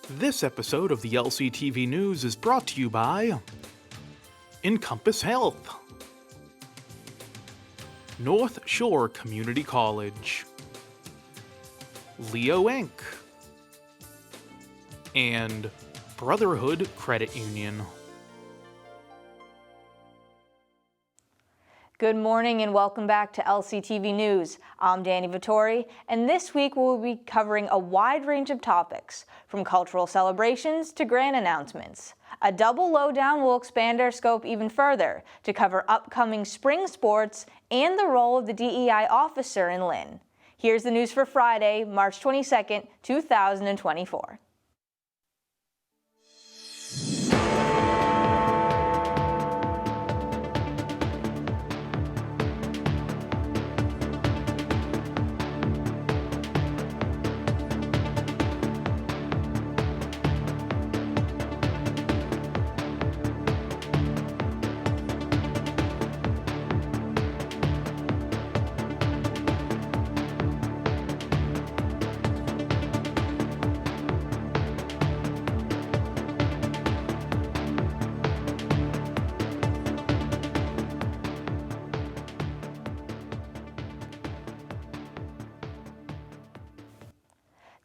This episode of the LCTV News is brought to you by Encompass Health, North Shore Community College, Leo Inc., and Brotherhood Credit Union. Good morning and welcome back to LCTV News. I'm Danny Vittori, and this week we'll be covering a wide range of topics, from cultural celebrations to grand announcements. A double lowdown will expand our scope even further to cover upcoming spring sports and the role of the DEI Officer in Lynn. Here's the news for Friday, March 22nd, 2024.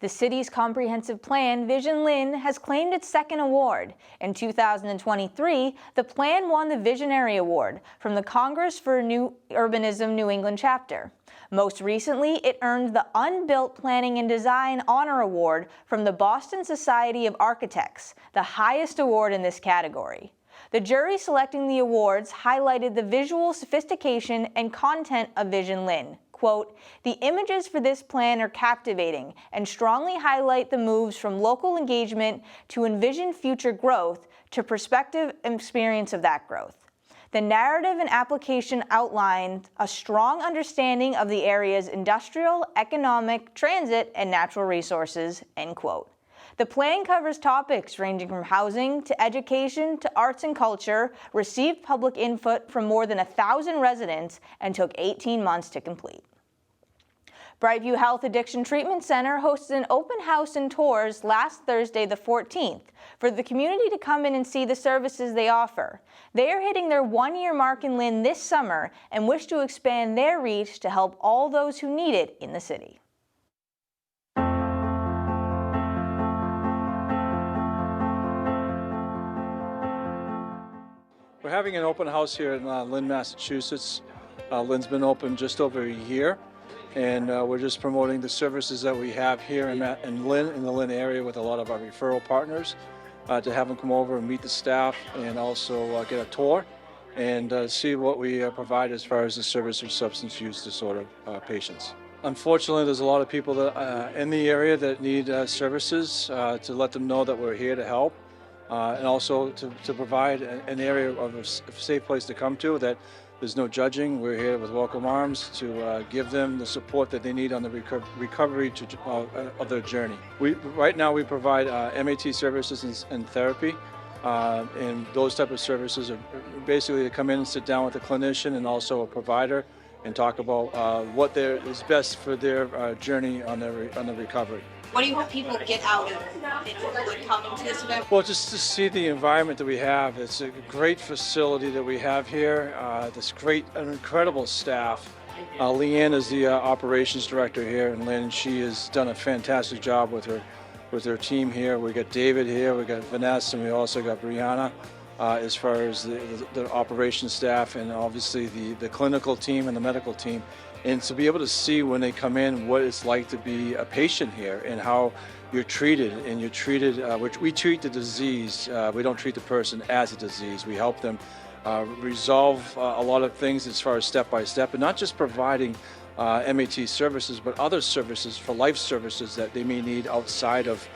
The city's comprehensive plan, Vision Lynn, has claimed its second award. In 2023, the plan won the Visionary Award from the Congress for New Urbanism New England chapter. Most recently, it earned the Unbuilt Planning and Design Honor Award from the Boston Society of Architects, the highest award in this category. The jury selecting the awards highlighted the visual sophistication and content of Vision Lynn. Quote, "The images for this plan are captivating and strongly highlight the moves from local engagement to envision future growth to perspective and experience of that growth. The narrative and application outlined a strong understanding of the area's industrial, economic, transit, and natural resources," end quote. The plan covers topics ranging from housing to education to arts and culture, received public input from more than 1,000 residents, and took 18 months to complete. Brightview Health Addiction Treatment Center hosted an open house and tours last Thursday the 14th for the community to come in and see the services they offer. They are hitting their one-year mark in Lynn this summer and wish to expand their reach to help all those who need it in the city. We're having an open house here in Lynn, Massachusetts. Lynn's been open just over a year, and we're just promoting the services that we have here in Lynn, in the Lynn area, with a lot of our referral partners, to have them come over and meet the staff and also get a tour and see what we provide as far as the service of substance use disorder patients. Unfortunately, there's a lot of people that, in the area that need services, to let them know that we're here to help. And also to provide an area of a safe place to come to, that there's no judging. We're here with welcome arms to give them the support that they need on the recovery of their journey. Right now we provide MAT services and therapy, and those type of services are basically to come in and sit down with a clinician and also a provider and talk about what is best for their journey on the recovery. What do you hope people get out of coming to this event? Well, just to see the environment that we have. It's a great facility that we have here. An incredible staff. Leanne is the operations director here in Lynn. She has done a fantastic job with her team here. We got David here, we got Vanessa, and we also got Brianna as far as the operations staff, and obviously the clinical team and the medical team. And to be able to see when they come in what it's like to be a patient here and how you're treated. And you're treated, we treat the disease, we don't treat the person as a disease. We help them resolve a lot of things as far as step by step, and not just providing MAT services, but other services for life services that they may need outside of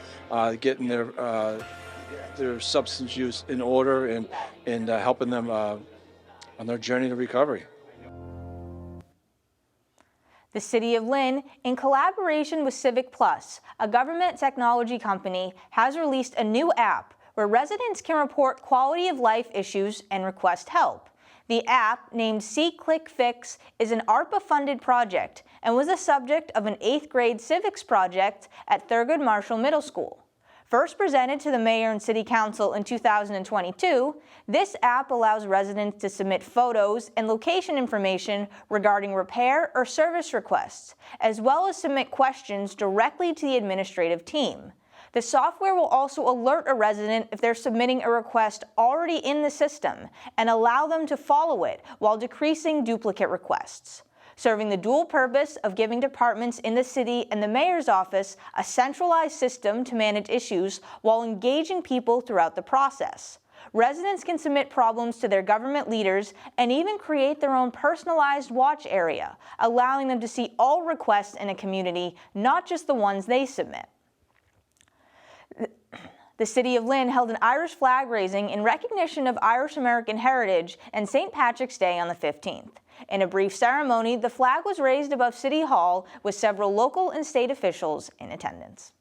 getting their substance use in order and helping them on their journey to recovery. The City of Lynn, in collaboration with Civic Plus, a government technology company, has released a new app where residents can report quality of life issues and request help. The app, named See Click Fix, is an ARPA-funded project and was the subject of an 8th grade civics project at Thurgood Marshall Middle School. First presented to the mayor and city council in 2022, this app allows residents to submit photos and location information regarding repair or service requests, as well as submit questions directly to the administrative team. The software will also alert a resident if they're submitting a request already in the system and allow them to follow it while decreasing duplicate requests, serving the dual purpose of giving departments in the city and the mayor's office a centralized system to manage issues while engaging people throughout the process. Residents can submit problems to their government leaders and even create their own personalized watch area, allowing them to see all requests in a community, not just the ones they submit. The City of Lynn held an Irish flag raising in recognition of Irish American heritage and St. Patrick's Day on the 15th. In a brief ceremony, the flag was raised above City Hall with several local and state officials in attendance.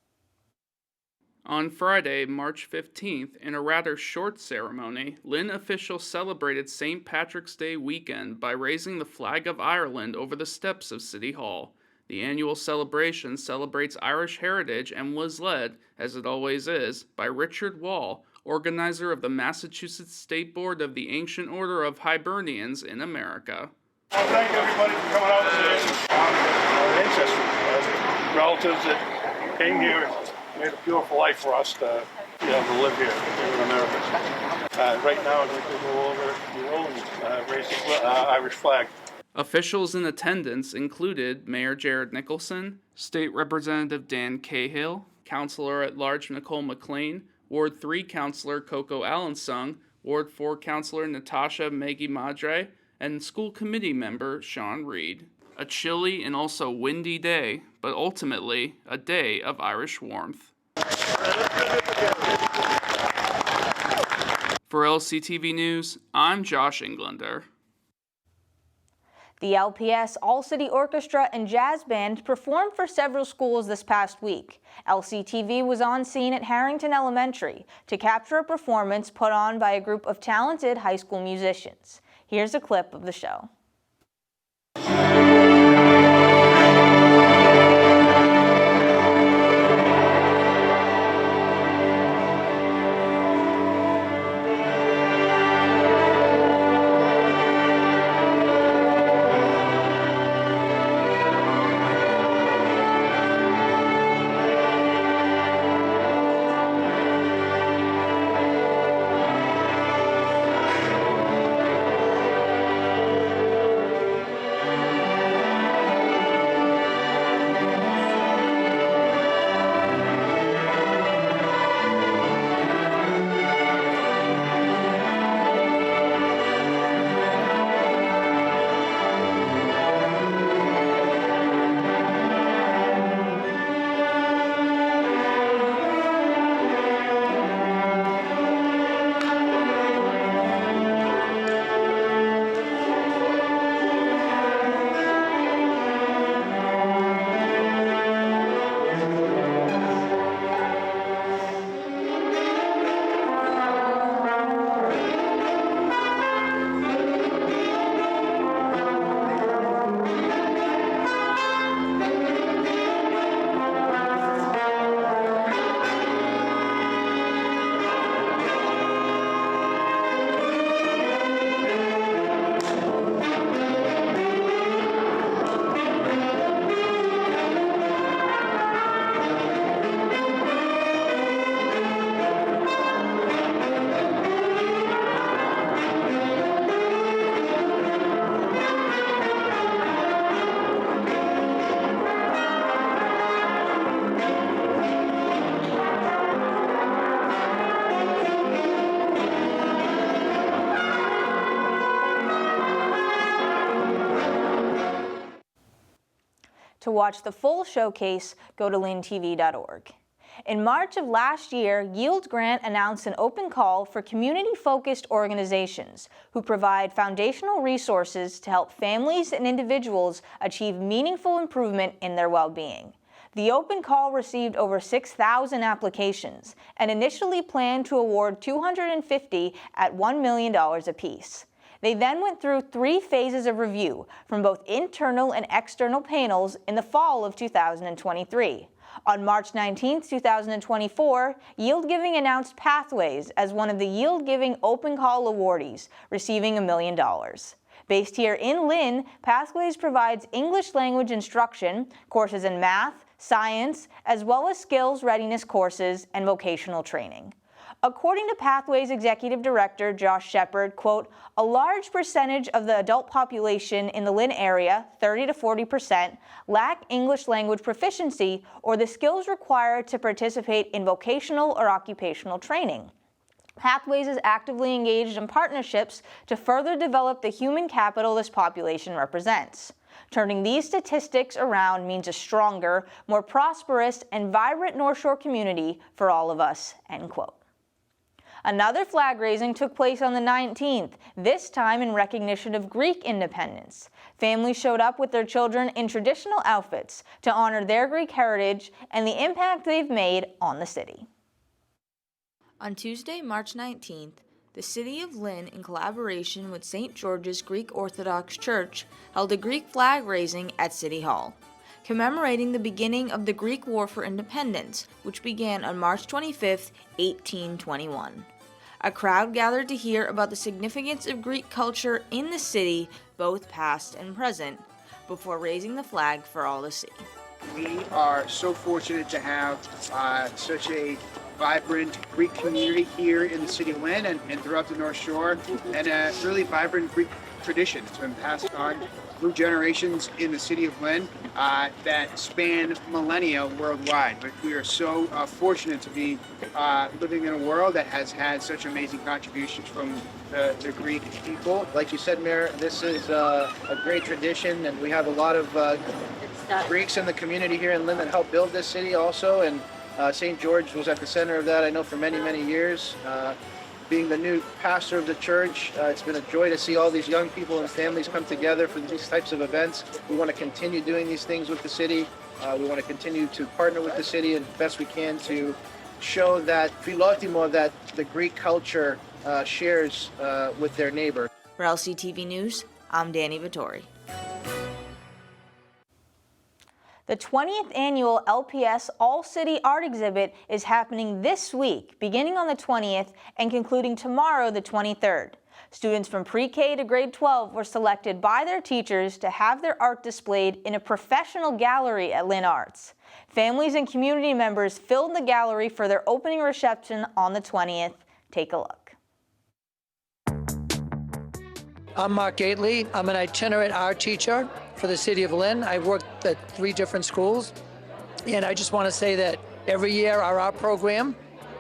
On Friday, March 15th, in a rather short ceremony, Lynn officials celebrated St. Patrick's Day weekend by raising the flag of Ireland over the steps of City Hall. The annual celebration celebrates Irish heritage and was led, as it always is, by Richard Wall, organizer of the Massachusetts State Board of the Ancient Order of Hibernians in America. Well, thank everybody for coming out today. Our ancestors, relatives that came here, made a beautiful life for us to be able to live here in America. Right now, I'd like to go over the road and raise the Irish flag. Officials in attendance included Mayor Jared Nicholson, State Representative Dan Cahill, Councilor at Large Nicole McLean, Ward 3 Councilor Coco Allensung, Ward 4 Councilor Natasha Maggie Madre, and School Committee member Sean Reed. A chilly and also windy day, but ultimately a day of Irish warmth. For LCTV News, I'm Josh Englander. The LPS All-City Orchestra and Jazz Band performed for several schools this past week. LCTV was on scene at Harrington Elementary to capture a performance put on by a group of talented high school musicians. Here's a clip of the show. To watch the full showcase, go to lyntv.org. In March of last year, Yield Grant announced an open call for community-focused organizations who provide foundational resources to help families and individuals achieve meaningful improvement in their well-being. The open call received over 6,000 applications and initially planned to award 250 at $1 million apiece. They then went through 3 phases of review from both internal and external panels in the fall of 2023. On March 19, 2024, Yield Giving announced Pathways as one of the Yield Giving Open Call awardees, receiving $1 million. Based here in Lynn, Pathways provides English language instruction, courses in math, science, as well as skills readiness courses and vocational training. According to Pathways Executive Director Josh Shepard, quote, a large percentage of the adult population in the Lynn area, 30 to 40%, lack English language proficiency or the skills required to participate in vocational or occupational training. Pathways is actively engaged in partnerships to further develop the human capital this population represents. Turning these statistics around means a stronger, more prosperous, and vibrant North Shore community for all of us, end quote. Another flag raising took place on the 19th, this time in recognition of Greek independence. Families showed up with their children in traditional outfits to honor their Greek heritage and the impact they've made on the city. On Tuesday, March 19th, the City of Lynn, in collaboration with St. George's Greek Orthodox Church, held a Greek flag raising at City Hall, commemorating the beginning of the Greek War for Independence, which began on March 25, 1821. A crowd gathered to hear about the significance of Greek culture in the city, both past and present, before raising the flag for all to see. We are so fortunate to have such a vibrant Greek community here in the city of Lynn and throughout the North Shore, and a really vibrant Greek tradition. It's been passed on through generations in the city of Lynn that span millennia worldwide. But we are so fortunate to be living in a world that has had such amazing contributions from the Greek people. Like you said, Mayor, this is a great tradition, and we have a lot of Greeks in the community here in Lynn that helped build this city also, and St. George was at the center of that, I know, for many, many years. Being the new pastor of the church, it's been a joy to see all these young people and families come together for these types of events. We want to continue doing these things with the city. We want to continue to partner with the city as best we can to show that philotimo that the Greek culture shares with their neighbor. For LCTV News, I'm Danny Vittori. The 20th annual LPS All-City Art Exhibit is happening this week, beginning on the 20th and concluding tomorrow, the 23rd. Students from pre-K to grade 12 were selected by their teachers to have their art displayed in a professional gallery at Lynn Arts. Families and community members filled the gallery for their opening reception on the 20th. Take a look. I'm Mark Gately. I'm an itinerant art teacher for the City of Lynn. I worked at 3 different schools, and I just want to say that every year our art program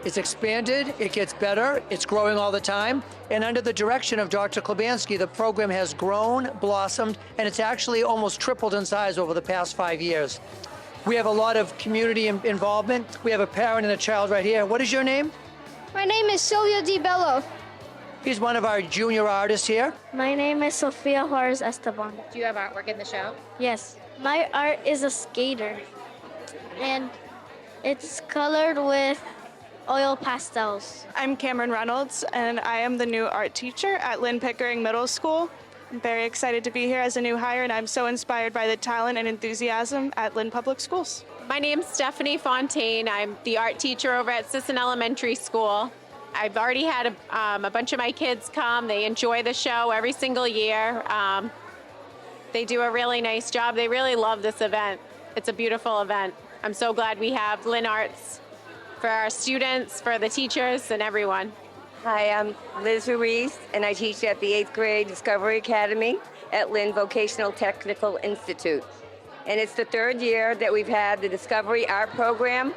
is expanded, it gets better, it's growing all the time, and under the direction of Dr. Klebansky, the program has grown, blossomed, and it's actually almost tripled in size over the past 5 years. We have a lot of community involvement. We have a parent and a child right here. What is your name? My name is Silvio Di Bello. He's one of our junior artists here. My name is Sofia Juarez Esteban. Do you have artwork in the show? Yes. My art is a skater, and it's colored with oil pastels. I'm Cameron Reynolds, and I am the new art teacher at Lynn Pickering Middle School. I'm very excited to be here as a new hire, and I'm so inspired by the talent and enthusiasm at Lynn Public Schools. My name's Stephanie Fontaine. I'm the art teacher over at Sisson Elementary School. I've already had a bunch of my kids come. They enjoy the show every single year. They do a really nice job. They really love this event. It's a beautiful event. I'm so glad we have Lynn Arts for our students, for the teachers, and everyone. Hi, I'm Liz Ruiz, and I teach at the 8th grade Discovery Academy at Lynn Vocational Technical Institute. And it's the 3rd year that we've had the Discovery Art Program.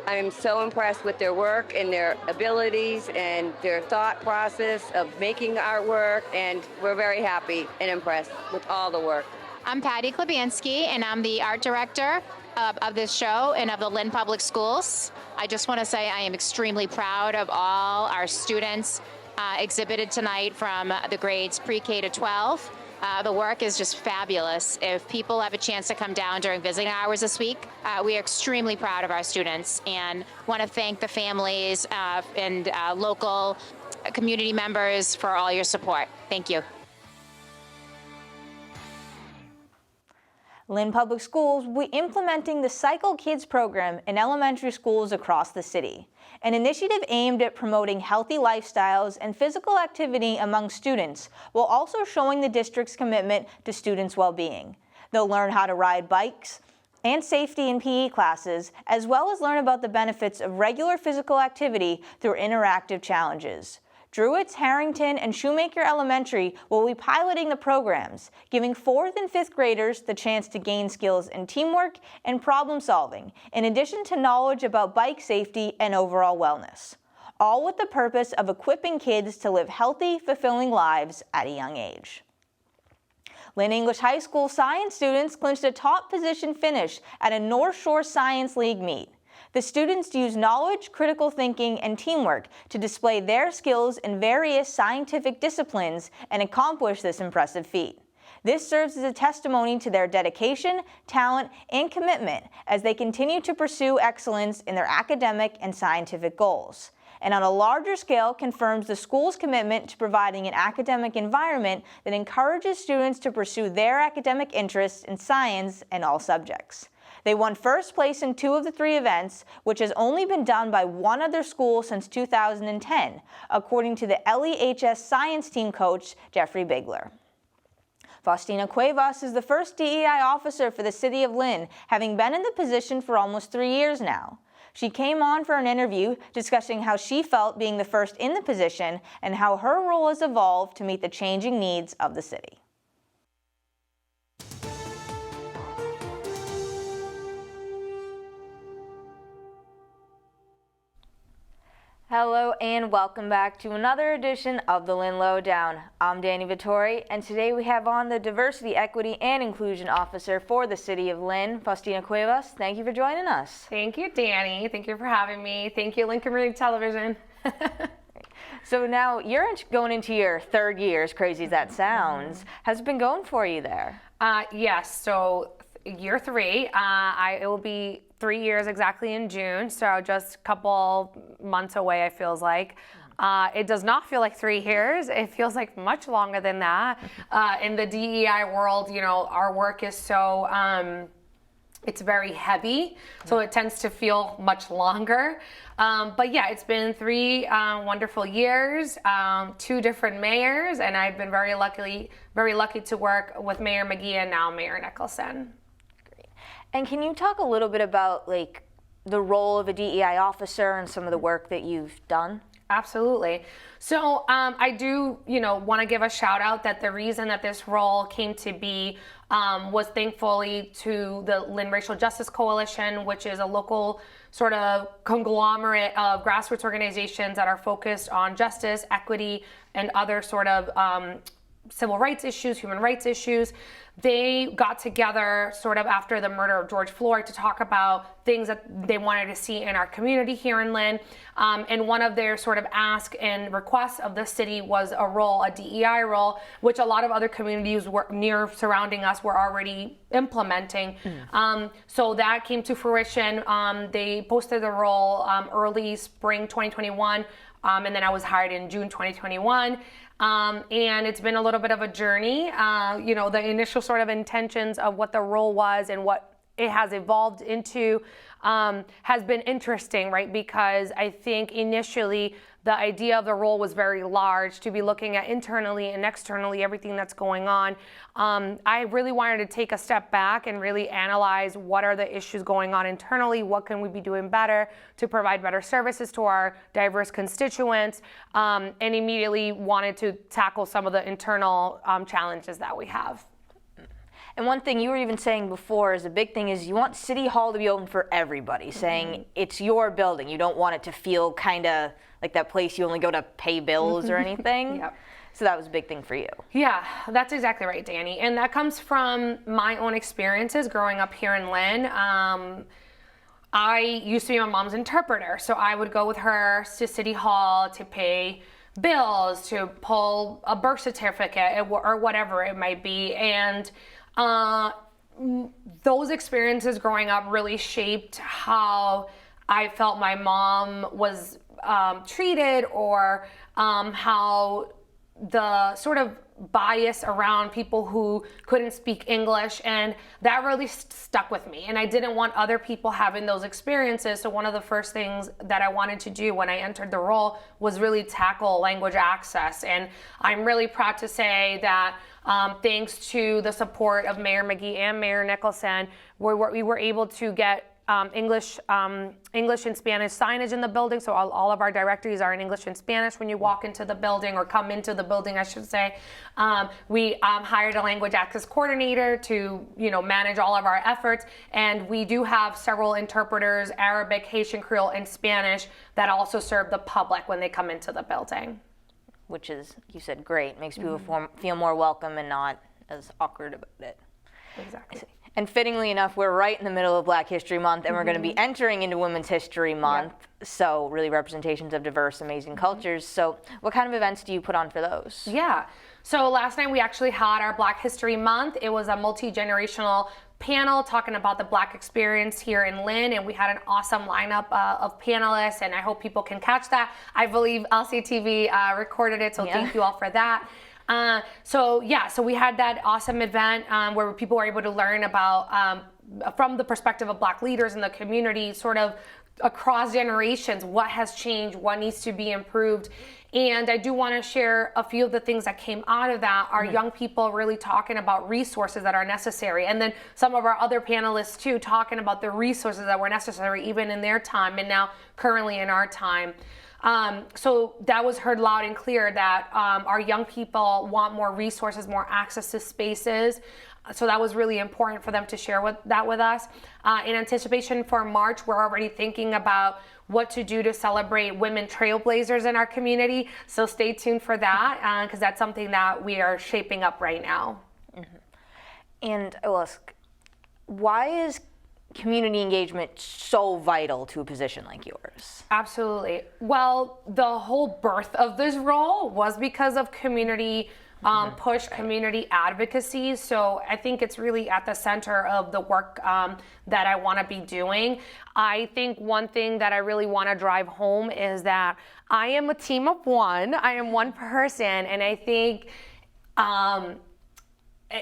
I'm so impressed with their work and their abilities and their thought process of making artwork, and we're very happy and impressed with all the work. I'm Patty Klebansky, and I'm the art director of this show and of the Lynn Public Schools. I just want to say I am extremely proud of all our students exhibited tonight from the grades pre-K to 12. The work is just fabulous. If people have a chance to come down during visiting hours this week, we are extremely proud of our students and want to thank the families and local community members for all your support. Thank you. Lynn Public Schools will be implementing the Cycle Kids program in elementary schools across the city, an initiative aimed at promoting healthy lifestyles and physical activity among students, while also showing the district's commitment to students' well-being. They'll learn how to ride bikes and safety in PE classes, as well as learn about the benefits of regular physical activity through interactive challenges. Druitt's, Harrington, and Shoemaker Elementary will be piloting the programs, giving 4th and 5th graders the chance to gain skills in teamwork and problem solving, in addition to knowledge about bike safety and overall wellness, all with the purpose of equipping kids to live healthy, fulfilling lives at a young age. Lynn English High School science students clinched a top position finish at a North Shore Science League meet. The students use knowledge, critical thinking, and teamwork to display their skills in various scientific disciplines and accomplish this impressive feat. This serves as a testimony to their dedication, talent, and commitment as they continue to pursue excellence in their academic and scientific goals. And on a larger scale, confirms the school's commitment to providing an academic environment that encourages students to pursue their academic interests in science and all subjects. They won first place in 2 of the 3 events, which has only been done by one other school since 2010, according to the LEHS science team coach, Jeffrey Bigler. Faustina Cuevas is the first DEI officer for the City of Lynn, having been in the position for almost 3 years now. She came on for an interview discussing how she felt being the first in the position and how her role has evolved to meet the changing needs of the city. Hello and welcome back to another edition of the Lynn Lowdown. I'm Danny Vittori, and today we have on the Diversity, Equity, and Inclusion Officer for the City of Lynn, Faustina Cuevas. Thank you for joining us. Thank you, Danny. Thank you for having me. Thank you, Lynn Community Television. So now you're going into your 3rd year, as crazy as that sounds. How's it been going for you there? Yes, so year 3, it will be 3 years exactly in June, so just a couple months away, it feels like. It does not feel like 3 years. It feels like much longer than that. In the DEI world, you know, our work is so, it's very heavy, so it tends to feel much longer. But yeah, it's been 3 wonderful years, 2 different mayors, and I've been very lucky to work with Mayor McGee and now Mayor Nicholson. And can you talk a little bit about the role of a DEI officer and some of the work that you've done? Absolutely. So I do, want to give a shout out that the reason that this role came to be was thankfully to the Lynn Racial Justice Coalition, which is a local sort of conglomerate of grassroots organizations that are focused on justice, equity, and other sort of civil rights issues, human rights issues. They got together sort of after the murder of George Floyd to talk about things that they wanted to see in our community here in Lynn. And one of their sort of ask and requests of the city was a DEI role, which a lot of other communities near surrounding us were already implementing. So that came to fruition. They posted the role early spring 2021, and then I was hired in June 2021. And it's been a little bit of a journey. The initial sort of intentions of what the role was and what it has evolved into has been interesting, right? Because I think initially the idea of the role was very large, to be looking at internally and externally everything that's going on. I really wanted to take a step back and really analyze what are the issues going on internally, what can we be doing better to provide better services to our diverse constituents, and immediately wanted to tackle some of the internal challenges that we have. And one thing you were even saying before is a big thing is you want City Hall to be open for everybody, saying it's your building. You don't want it to feel kind of like that place you only go to pay bills or anything. Yep. So that was a big thing for you. Yeah, that's exactly right, Danny. And that comes from my own experiences growing up here in Lynn. I used to be my mom's interpreter, so I would go with her to City Hall to pay bills, to pull a birth certificate or whatever it might be. And those experiences growing up really shaped how I felt my mom was treated, or how the sort of bias around people who couldn't speak English, and that really stuck with me, and I didn't want other people having those experiences. So one of the first things that I wanted to do when I entered the role was really tackle language access, and I'm really proud to say that thanks to the support of Mayor McGee and Mayor Nicholson, we were able to get English and Spanish signage in the building. So all of our directories are in English and Spanish when you walk into the building, or come into the building, I should say. We hired a language access coordinator to, manage all of our efforts. And we do have several interpreters, Arabic, Haitian Creole, and Spanish, that also serve the public when they come into the building. Which is, you said, great. Makes people feel more welcome and not as awkward about it. Exactly. And fittingly enough, we're right in the middle of Black History Month, and we're going to be entering into Women's History Month. So really representations of diverse, amazing cultures. So what kind of events do you put on for those? Yeah. So last night we actually had our Black History Month. It was a multi-generational panel talking about the Black experience here in Lynn, and we had an awesome lineup of panelists, and I hope people can catch that. I believe LCTV recorded it, so thank you all for that. So we had that awesome event where people were able to learn about, from the perspective of Black leaders in the community, sort of across generations, what has changed, what needs to be improved. And I do want to share a few of the things that came out of that. Our young people really talking about resources that are necessary. And then some of our other panelists too, talking about the resources that were necessary even in their time and now currently in our time. So that was heard loud and clear that our young people want more resources, more access to spaces. So that was really important for them to share that with us. In anticipation for March, we're already thinking about what to do to celebrate women trailblazers in our community. So stay tuned for that, because that's something that we are shaping up right now. And I will ask, why is community engagement so vital to a position like yours? Absolutely. Well, the whole birth of this role was because of community push, community advocacy. So I think it's really at the center of the work that I want to be doing. I think one thing that I really want to drive home is that I am a team of one. I am one person, and I think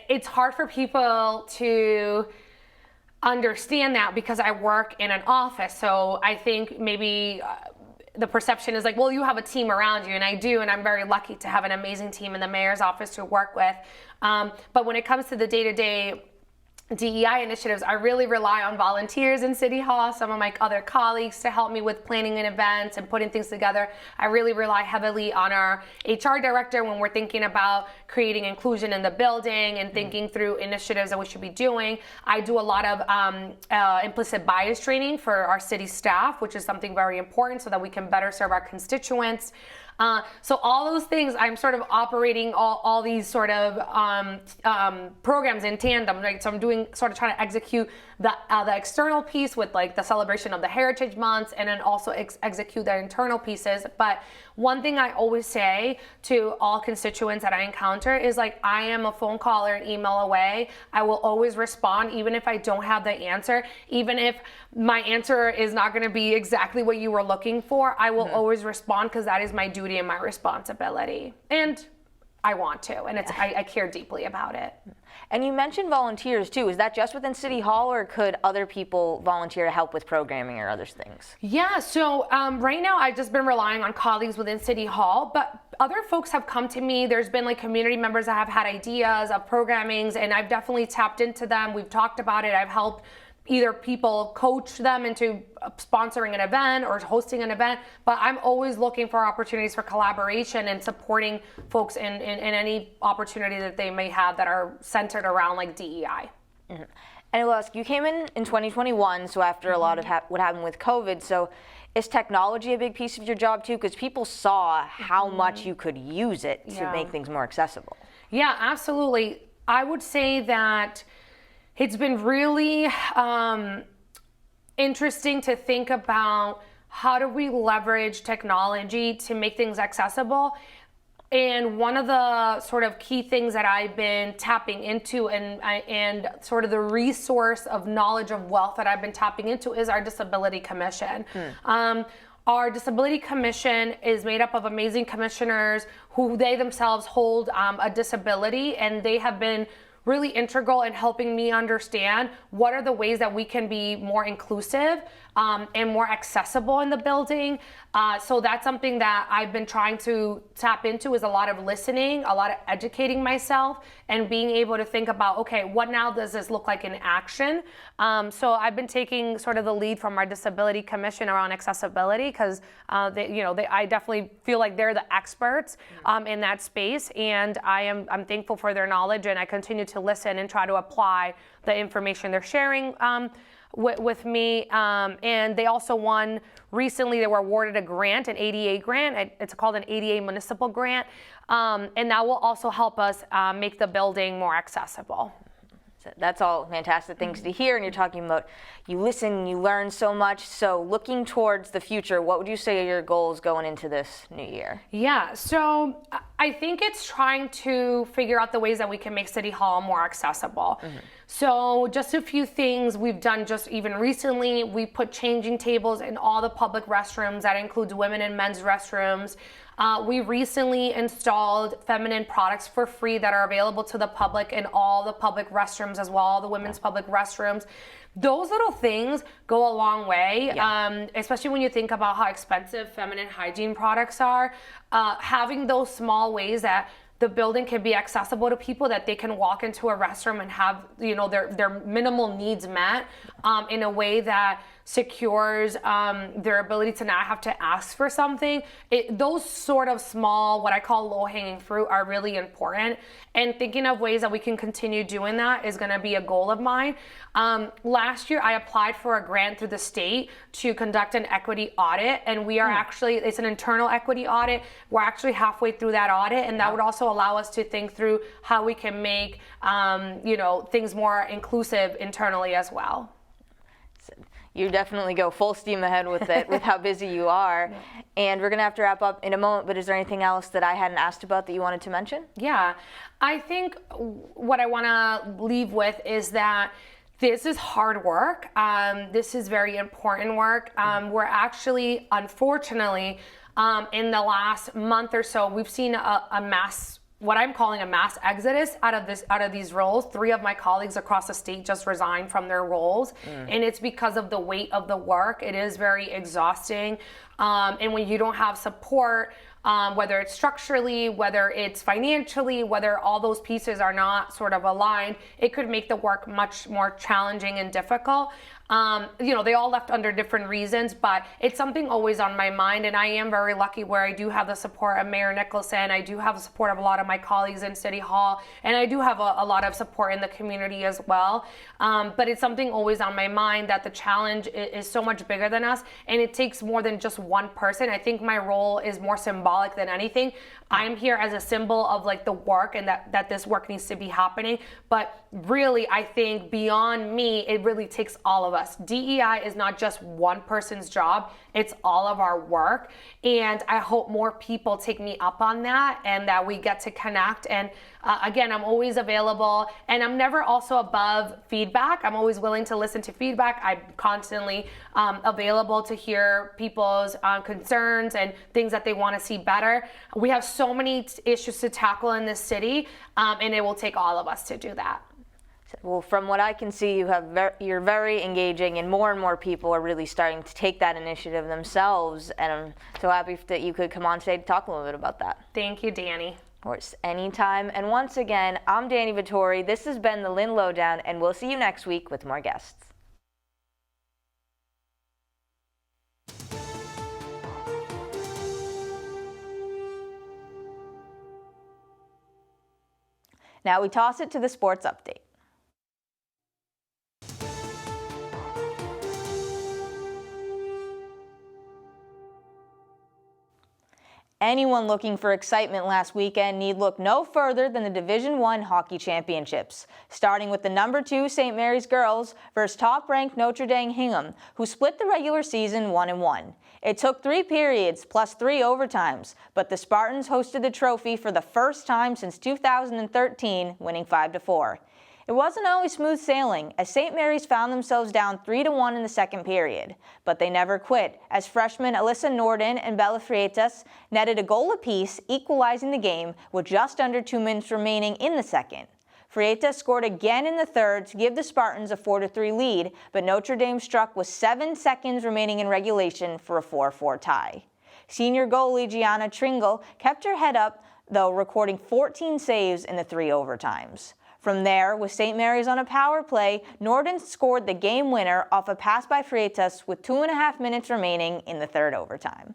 it's hard for people to understand that because I work in an office. So I think maybe the perception is like, well, you have a team around you, and I do, and I'm very lucky to have an amazing team in the mayor's office to work with. But when it comes to the day-to-day DEI initiatives, I really rely on volunteers in City Hall, some of my other colleagues to help me with planning and events and putting things together. I really rely heavily on our HR director when we're thinking about creating inclusion in the building and thinking through initiatives that we should be doing. I do a lot of implicit bias training for our city staff, which is something very important so that we can better serve our constituents. So all those things, I'm sort of operating all these sort of programs in tandem, right? So I'm doing sort of trying to execute the external piece with like the celebration of the Heritage Months, and then also execute the internal pieces. But one thing I always say to all constituents that I encounter is like, I am a phone call or an email away. I will always respond, even if I don't have the answer, even if my answer is not going to be exactly what you were looking for. I will always respond, because that is my duty and my responsibility. And I want to, and I care deeply about it. And you mentioned volunteers too. Is that just within City Hall, or could other people volunteer to help with programming or other things? Yeah, so right now I've just been relying on colleagues within City Hall, but other folks have come to me. There's been like community members that have had ideas of programmings, and I've definitely tapped into them. We've talked about it. I've helped either people coach them into sponsoring an event or hosting an event, but I'm always looking for opportunities for collaboration and supporting folks in any opportunity that they may have that are centered around like DEI. And I will ask, you came in 2021, so after a lot of what happened with COVID, so is technology a big piece of your job too? Because people saw how much you could use it to make things more accessible. Yeah, absolutely. I would say that it's been really interesting to think about how do we leverage technology to make things accessible. And one of the sort of key things that I've been tapping into and sort of the resource of knowledge of wealth that I've been tapping into is our Disability Commission. Our Disability Commission is made up of amazing commissioners who they themselves hold a disability, and they have been really integral in helping me understand what are the ways that we can be more inclusive and more accessible in the building. So that's something that I've been trying to tap into, is a lot of listening, a lot of educating myself, and being able to think about, okay, what now does this look like in action? So I've been taking sort of the lead from our Disability Commission around accessibility, because I definitely feel like they're the experts in that space, and I'm thankful for their knowledge, and I continue to listen and try to apply the information they're sharing with me. And they also won recently, they were awarded a grant, an ADA grant. It's called an ADA municipal grant. And that will also help us make the building more accessible. That's all fantastic things to hear, and you're talking about you listen, you learn so much. So looking towards the future, what would you say are your goals going into this new year? Yeah, so I think it's trying to figure out the ways that we can make City Hall more accessible. So just a few things we've done just even recently. We put changing tables in all the public restrooms. That includes women and men's restrooms. We recently installed feminine products for free that are available to the public in all the public restrooms as well, all the women's public restrooms. Those little things go a long way, especially when you think about how expensive feminine hygiene products are. Having those small ways that the building can be accessible to people, that they can walk into a restroom and have their minimal needs met in a way that secures their ability to not have to ask for something. Those sort of small, what I call low-hanging fruit, are really important. And thinking of ways that we can continue doing that is going to be a goal of mine. Last year, I applied for a grant through the state to conduct an equity audit, and we are actually, it's an internal equity audit. We're actually halfway through that audit, and that would also allow us to think through how we can make things more inclusive internally as well. You definitely go full steam ahead with it, with how busy you are. And we're going to have to wrap up in a moment, but is there anything else that I hadn't asked about that you wanted to mention? Yeah, I think what I want to leave with is that this is hard work. This is very important work. We're actually, unfortunately, in the last month or so, we've seen a mass, what I'm calling a mass exodus out of these roles. 3 of my colleagues across the state just resigned from their roles, and it's because of the weight of the work. It is very exhausting, and when you don't have support, whether it's structurally, whether it's financially, whether all those pieces are not sort of aligned, it could make the work much more challenging and difficult. They all left under different reasons, but it's something always on my mind, and I am very lucky where I do have the support of Mayor Nicholson. I do have the support of a lot of my colleagues in City Hall, and I do have a lot of support in the community as well. But it's something always on my mind that the challenge is so much bigger than us, and it takes more than just one person. I think my role is more symbolic than anything. I'm here as a symbol of like the work, and that this work needs to be happening. But really, I think beyond me, it really takes all of us. DEI is not just one person's job, it's all of our work. And I hope more people take me up on that, and that we get to connect. And again, I'm always available, and I'm never also above feedback. I'm always willing to listen to feedback. I'm constantly available to hear people's concerns and things that they want to see better. We have so many issues to tackle in this city, and it will take all of us to do that. Well, from what I can see, you're very engaging, and more people are really starting to take that initiative themselves, and I'm so happy that you could come on today to talk a little bit about that. Thank you, Danny. Of course, anytime. And once again, I'm Danny Vittori. This has been the Lynn Lowdown, and we'll see you next week with more guests. Now we toss it to the sports update. Anyone looking for excitement last weekend need look no further than the Division I Hockey Championships, starting with the number 2 St. Mary's girls versus top-ranked Notre Dame Hingham, who split the regular season 1-1. It took 3 periods plus 3 overtimes, but the Spartans hosted the trophy for the first time since 2013, winning 5-4. It wasn't always smooth sailing, as St. Mary's found themselves down 3-1 in the second period. But they never quit, as freshmen Alyssa Norden and Bella Freitas netted a goal apiece, equalizing the game with just under 2 minutes remaining in the second. Freitas scored again in the third to give the Spartans a 4-3 lead, but Notre Dame struck with 7 seconds remaining in regulation for a 4-4 tie. Senior goalie Gianna Tringle kept her head up, though, recording 14 saves in the 3 overtimes. From there, with St. Mary's on a power play, Norden scored the game winner off a pass by Freitas with 2.5 minutes remaining in the third overtime.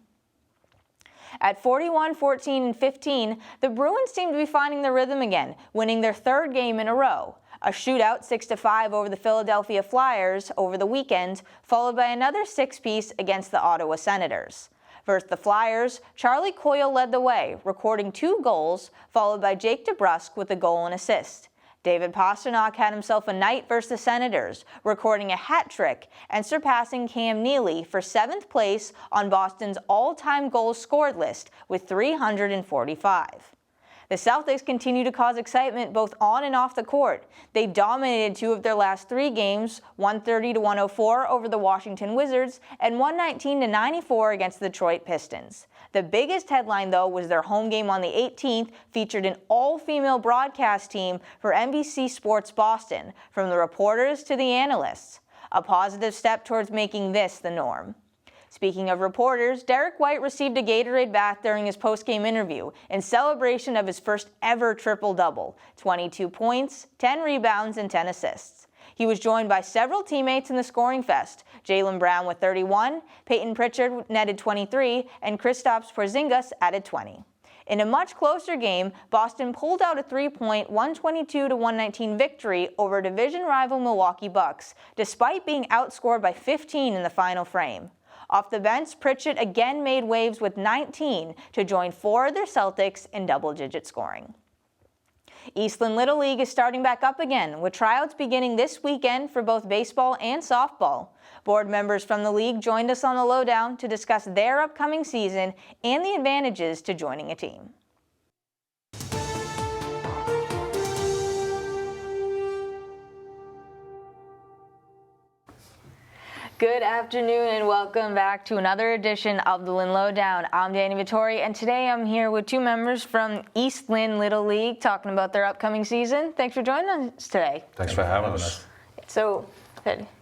At 41, 14, and 15, the Bruins seemed to be finding their rhythm again, winning their third game in a row. A shootout 6-5 over the Philadelphia Flyers over the weekend, followed by another 6-piece against the Ottawa Senators. Versus the Flyers, Charlie Coyle led the way, recording 2 goals, followed by Jake DeBrusk with a goal and assist. David Pasternak had himself a night versus the Senators, recording a hat trick and surpassing Cam Neely for 7th place on Boston's all-time goals scored list with 345. The Celtics continue to cause excitement both on and off the court. They dominated 2 of their last 3 games, 130-104 over the Washington Wizards and 119-94 against the Detroit Pistons. The biggest headline, though, was their home game on the 18th featured an all-female broadcast team for NBC Sports Boston, from the reporters to the analysts. A positive step towards making this the norm. Speaking of reporters, Derek White received a Gatorade bath during his post-game interview in celebration of his first ever triple-double, 22 points, 10 rebounds, and 10 assists. He was joined by several teammates in the scoring fest, Jaylen Brown with 31, Peyton Pritchard netted 23, and Kristaps Porzingis added 20. In a much closer game, Boston pulled out a 3-point, 122-119 victory over division rival Milwaukee Bucks, despite being outscored by 15 in the final frame. Off the bench, Pritchard again made waves with 19 to join 4 other Celtics in double-digit scoring. East Lynn Little League is starting back up again, with tryouts beginning this weekend for both baseball and softball. Board members from the league joined us on the Lowdown to discuss their upcoming season and the advantages to joining a team. Good afternoon and welcome back to another edition of the Lynn Lowdown. I'm Danny Vittori, and today I'm here with 2 members from East Lynn Little League talking about their upcoming season. Thanks for joining us today. Thanks for having us. So,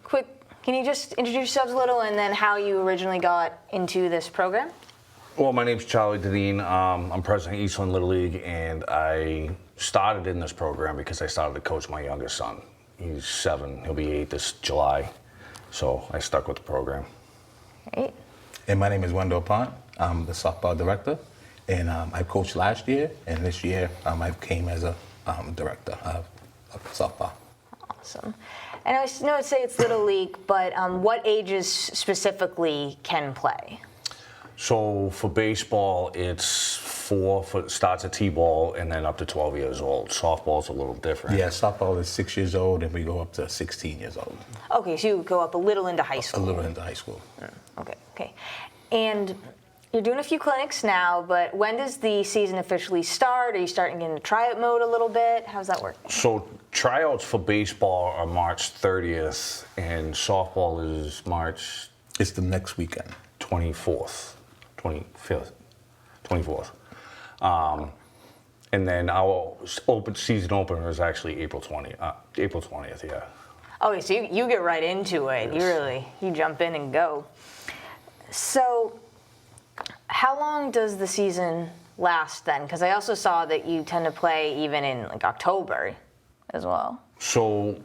quick, can you just introduce yourselves a little and then how you originally got into this program? Well, my name's Charlie Deneen. I'm president of East Lynn Little League, and I started in this program because I started to coach my youngest son. He's 7, he'll be 8 this July. So I stuck with the program. Great. And my name is Wendell Pont. I'm the softball director, and I coached last year, and this year I came as a director of softball. Awesome. And I know I'd say it's Little League, but what ages specifically can play? So for baseball, it's 4, starts at T-ball and then up to 12 years old. Softball's a little different. Yeah, softball is 6 years old, and we go up to 16 years old. Okay, so you go up a little into high school. A little into high school. Okay. And you're doing a few clinics now, but when does the season officially start? Are you starting in tryout mode a little bit? How's that working? So tryouts for baseball are March 30th, and softball is March... It's the next weekend. 24th. And then our season opener is actually April 20th, yeah. Okay, so you get right into it. Yes. You jump in and go. So how long does the season last then? Because I also saw that you tend to play even in like October as well. So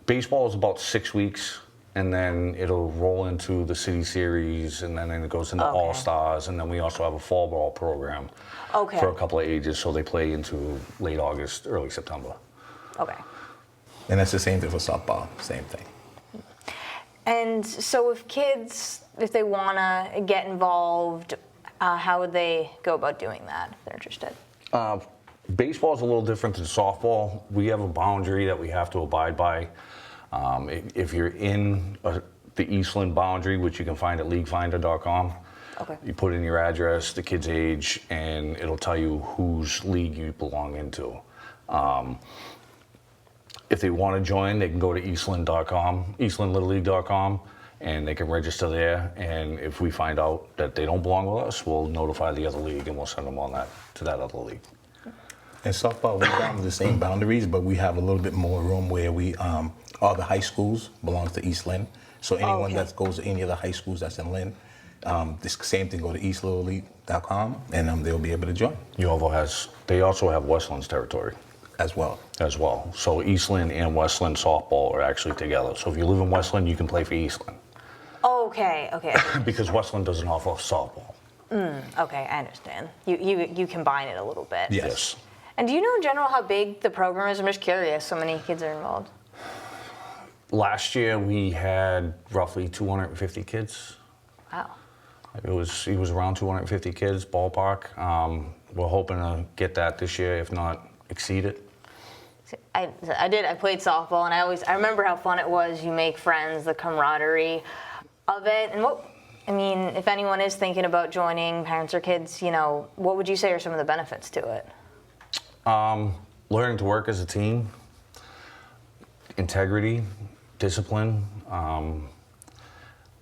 baseball is about 6 weeks, and then it'll roll into the City Series, and then it goes into All-Stars, and then we also have a fall ball program for a couple of ages, so they play into late August, early September. Okay. And that's the same thing for softball, same thing. And so if they want to get involved, how would they go about doing that if they're interested? Baseball is a little different than softball. We have a boundary that we have to abide by. If you're in the East Lynn boundary, which you can find at leaguefinder.com, you put in your address, the kid's age, and it'll tell you whose league you belong into. If they want to join, they can go to eastlyn.com, eastlynnlittleLeague.com, and they can register there. And if we find out that they don't belong with us, we'll notify the other league and we'll send them on to that other league. In softball, we have the same boundaries, but we have a little bit more room where we all the high schools belongs to East Lynn. So anyone that goes to any of the high schools that's in Lynn, this same thing, go to eastlittleLeague.com, and they'll be able to join. They also have Westland's territory. As well. So East Lynn and Westland softball are actually together. So if you live in Westland, you can play for East Lynn. Okay. Because Westland doesn't offer softball. Okay, I understand. You combine it a little bit. Yes. And do you know in general how big the program is? I'm just curious, so many kids are involved. Last year we had roughly 250 kids. Wow. It was around 250 kids, ballpark. We're hoping to get that this year, if not exceed it. I played softball, and I remember how fun it was. You make friends, the camaraderie of it. And if anyone is thinking about joining, parents or kids, what would you say are some of the benefits to it? Learning to work as a team, integrity, discipline,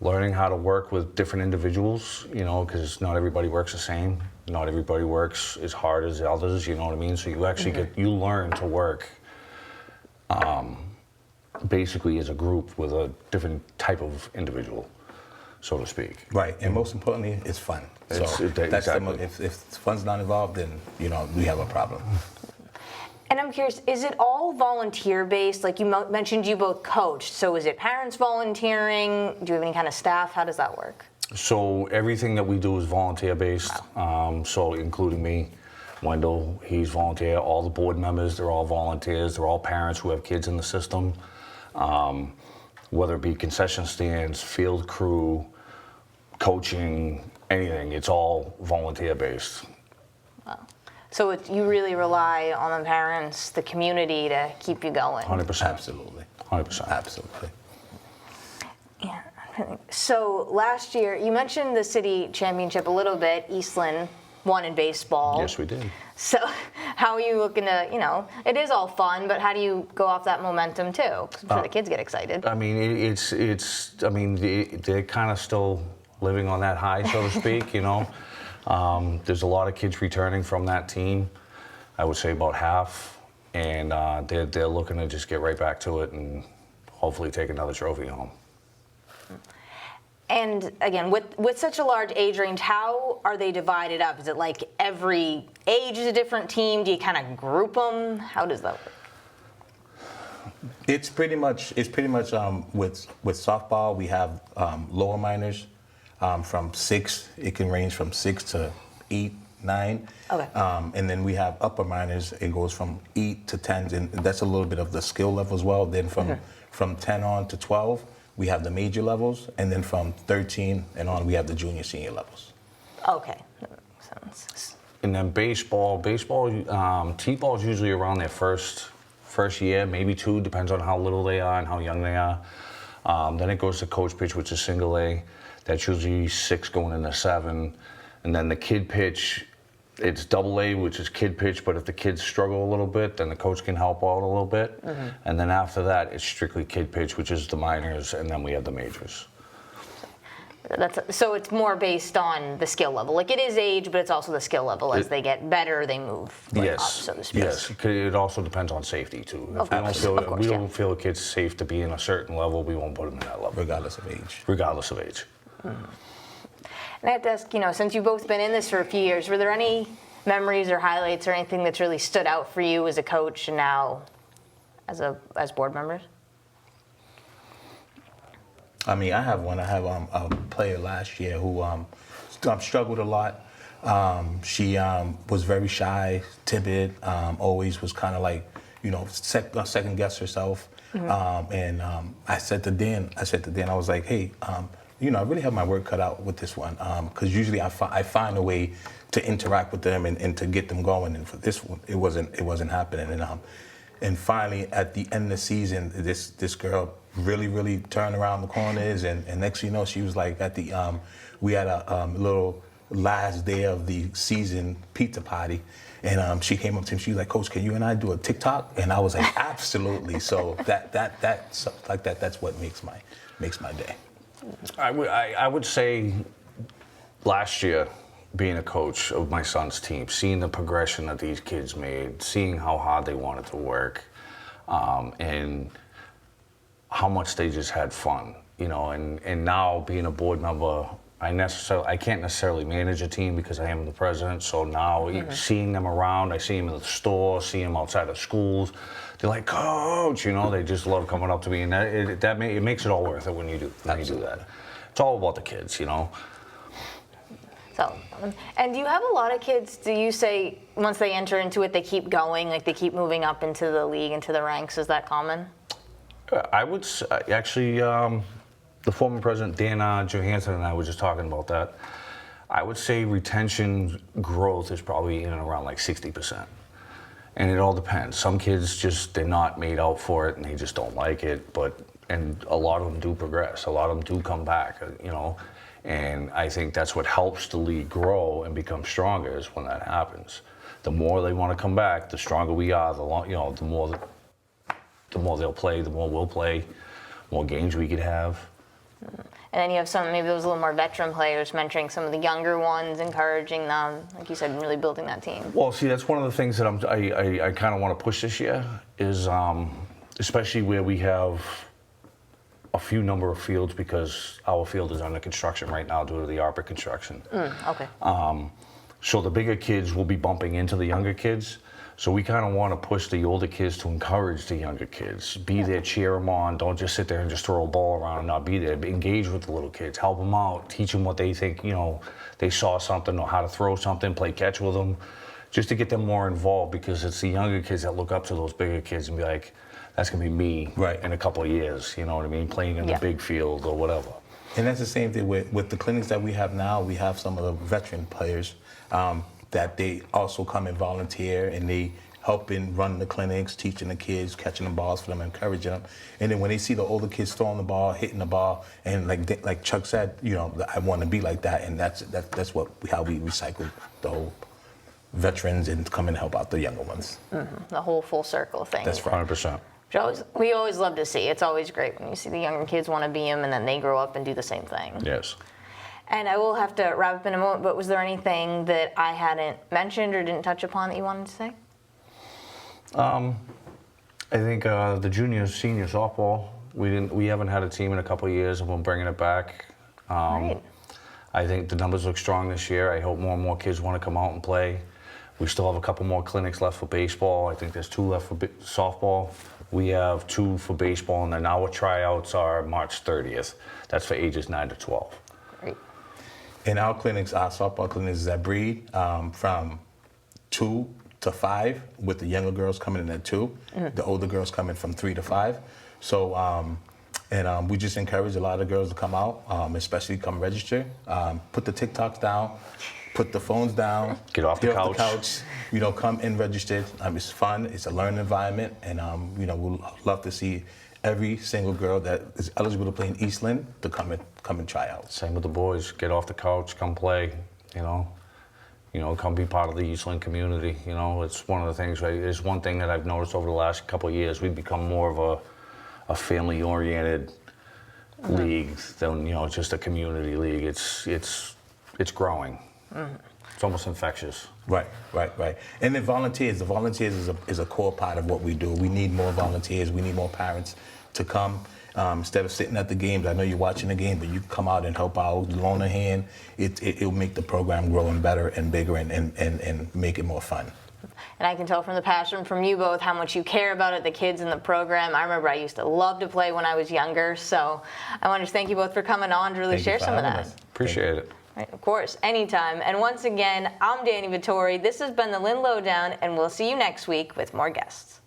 learning how to work with different individuals, because not everybody works the same. Not everybody works as hard as the others, you know what I mean? So you actually you learn to work basically as a group with a different type of individual, so to speak. Right, and most importantly, it's fun. If fun's not involved, then we have a problem. And I'm curious, is it all volunteer-based? Like you mentioned, you both coached. So is it parents volunteering? Do you have any kind of staff? How does that work? So everything that we do is volunteer-based. So including me, Wendell, he's volunteer. All the board members, they're all volunteers. They're all parents who have kids in the system. Whether it be concession stands, field crew, coaching, anything, it's all volunteer-based. Wow. So you really rely on the parents, the community to keep you going. 100%. Absolutely. 100%. Absolutely. Yeah. So last year, you mentioned the city championship a little bit. East Lynn won in baseball. Yes, we did. So how are you looking to, it is all fun, but how do you go off that momentum too? 'Cause I'm sure the kids get excited. They're kind of still living on that high, so to speak, There's a lot of kids returning from that team. I would say about half, and they're looking to just get right back to it and hopefully take another trophy home. And again, with such a large age range, how are they divided up? Is it like every age is a different team? Do you kind of group them? How does that work? It's pretty much with softball, we have lower minors from 6. It can range from 6 to 8, 9. Okay. And then we have upper minors. It goes from 8 to 10, and that's a little bit of the skill level as well. Then from 10 on to 12, we have the major levels, and then from 13 and on, we have the junior, senior levels. Okay, that makes sense. And then baseball, T-ball is usually around their first year, maybe 2, depends on how little they are and how young they are. Then it goes to coach pitch, which is single A. That's usually 6 going into 7. And then the kid pitch, it's double A, which is kid pitch, but if the kids struggle a little bit, then the coach can help out a little bit. Mm-hmm. And then after that, it's strictly kid pitch, which is the minors, and then we have the majors. So it's more based on the skill level. Like it is age, but it's also the skill level. As they get better, they move up, so to speak. Yes, it also depends on safety too. If we don't feel a kid's safe to be in a certain level, we won't put them in that level. Regardless of age. Mm-hmm. And I have to ask, since you've both been in this for a few years, were there any memories or highlights or anything that's really stood out for you as a coach and now as board members? I have one. I have a player last year who struggled a lot. She was very shy, timid, always was kind of like, second guess herself. Mm-hmm. And I said to Dan, I was like, hey, I really have my work cut out with this one, because usually I find a way to interact with them and to get them going. And for this one, it wasn't happening. And finally, at the end of the season, this girl really turned around the corners, and next thing you know, she was like at the we had a little last day of the season pizza party. And she came up to me, she was like, Coach, can you and I do a TikTok? And I was like, absolutely. So that's like that's what makes my day. I would say last year, being a coach of my son's team, seeing the progression that these kids made, seeing how hard they wanted to work, and how much they just had fun, you know, and now being a board member, I can't necessarily manage a team because I am the president. So now seeing them around, I see them in the store, see them outside of schools. They're like, Coach, you know, they just love coming up to me, and it makes it all worth it when you do that. It's all about the kids, you know. So, and do you have a lot of kids? Do you say once they enter into it, they keep going, like they keep moving up into the league, into the ranks? Is that common? I would actually. The former president, Dan Johansson, and I were just talking about that. I would say retention growth is probably in and around like 60%. And it all depends. Some kids they're not made out for it and they just don't like it, and a lot of them do progress. A lot of them do come back, you know. And I think that's what helps the league grow and become stronger is when that happens. The more they want to come back, the stronger we are, the more they'll play, the more we'll play, more games we could have. And then you have some, maybe those a little more veteran players mentoring some of the younger ones, encouraging them, like you said, really building that team. Well, see, that's one of the things that I kind of want to push this year is, especially where we have a few number of fields because our field is under construction right now due to the ARPA construction. Okay. So the bigger kids will be bumping into the younger kids. So we kind of want to push the older kids to encourage the younger kids. Be there, cheer them on. Don't just sit there and just throw a ball around and not be there. Engage with the little kids. Help them out. Teach them what they think, you know, they saw something or how to throw something, play catch with them. Just to get them more involved because it's the younger kids that look up to those bigger kids and be like, that's going to be me in a couple of years, you know what I mean? Playing in the big field or whatever. And that's the same thing with the clinics that we have now. We have some of the veteran players that they also come and volunteer and they helping run the clinics, teaching the kids, catching the balls for them, encouraging them. And then when they see the older kids throwing the ball, hitting the ball, and like Chuck said, you know, I want to be like that, and that's how we recycle the whole veterans and come and help out the younger ones. The whole full circle thing. That's 100%. We always love to see. It's always great when you see the younger kids want to be them, and then they grow up and do the same thing. Yes. And I will have to wrap up in a moment, but was there anything that I hadn't mentioned or didn't touch upon that you wanted to say? I think the junior, senior softball, we haven't had a team in a couple of years, and we're bringing it back. Right. I think the numbers look strong this year. I hope more and more kids want to come out and play. We still have a couple more clinics left for baseball. I think there's 2 left for softball. We have 2 for baseball, and then our tryouts are March 30th. That's for ages 9 to 12. Great. In our clinics, our softball clinics that breed from 2 to 5, with the younger girls coming in at 2, the older girls coming from 3 to 5. So, we just encourage a lot of girls to come out, especially come register, put the TikToks down, put the phones down, get off the couch. You know, come and register. It's fun. It's a learning environment, and you know, we'll love to see every single girl that is eligible to play in East Lynn to come and try out. Same with the boys. Get off the couch, come play. You know, come be part of the East Lynn community. You know, it's one of the things. Right? It's one thing that I've noticed over the last couple of years. We've become more of a family-oriented league than just a community league. It's growing. It's almost infectious. Right. And then volunteers. The volunteers is a core part of what we do. We need more volunteers. We need more parents to come. Instead of sitting at the games, I know you're watching the game, but you come out and help out, loan a hand. It'll make the program grow and better and bigger and make it more fun. And I can tell from the passion from you both how much you care about it, the kids in the program. I remember I used to love to play when I was younger, so I want to thank you both for coming on to really share some of that. Appreciate it. Right, of course, anytime. And once again, I'm Danny Vittori. This has been the Lynn Lowdown, and we'll see you next week with more guests.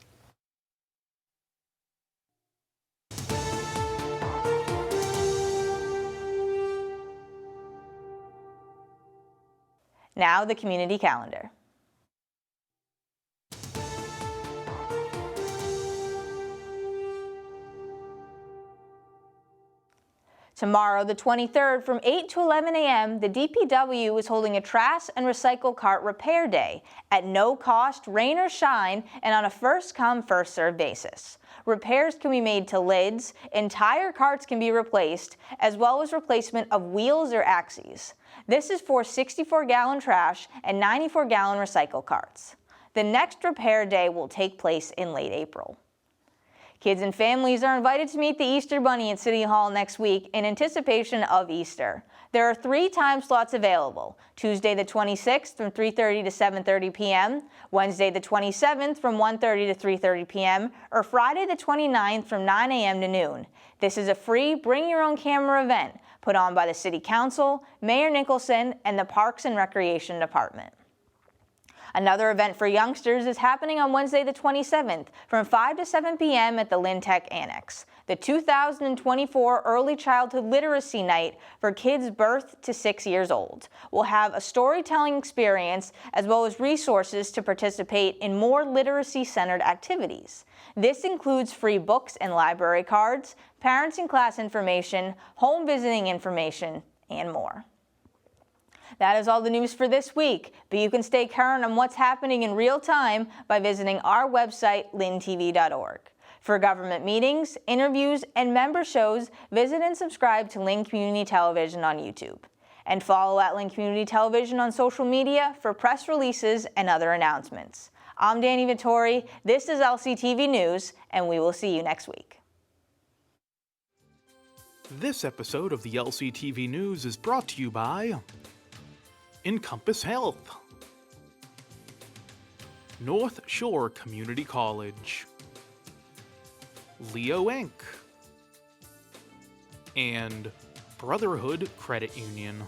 Now the community calendar. Tomorrow, the 23rd, from 8 to 11 a.m., the DPW is holding a trash and recycle cart repair day at no cost, rain or shine, and on a first-come, first-served basis. Repairs can be made to lids, entire carts can be replaced, as well as replacement of wheels or axles. This is for 64-gallon trash and 94-gallon recycle carts. The next repair day will take place in late April. Kids and families are invited to meet the Easter Bunny at City Hall next week in anticipation of Easter. There are 3 time slots available: Tuesday the 26th from 3:30 to 7:30 p.m., Wednesday the 27th from 1:30 to 3:30 p.m., or Friday the 29th from 9 a.m. to noon. This is a free Bring Your Own Camera event put on by the City Council, Mayor Nicholson, and the Parks and Recreation Department. Another event for youngsters is happening on Wednesday the 27th from 5 to 7 p.m. at the Lynn Tech Annex, the 2024 Early Childhood Literacy Night for kids birth to 6 years old. We'll have a storytelling experience as well as resources to participate in more literacy-centered activities. This includes free books and library cards, parents and class information, home visiting information, and more. That is all the news for this week, but you can stay current on what's happening in real time by visiting our website, lyntv.org. For government meetings, interviews, and member shows, visit and subscribe to Lynn Community Television on YouTube. And follow at Lynn Community Television on social media for press releases and other announcements. I'm Danny Vittori, this is LCTV News, and we will see you next week. This episode of the LCTV News is brought to you by Encompass Health, North Shore Community College, Leo Inc., and Brotherhood Credit Union.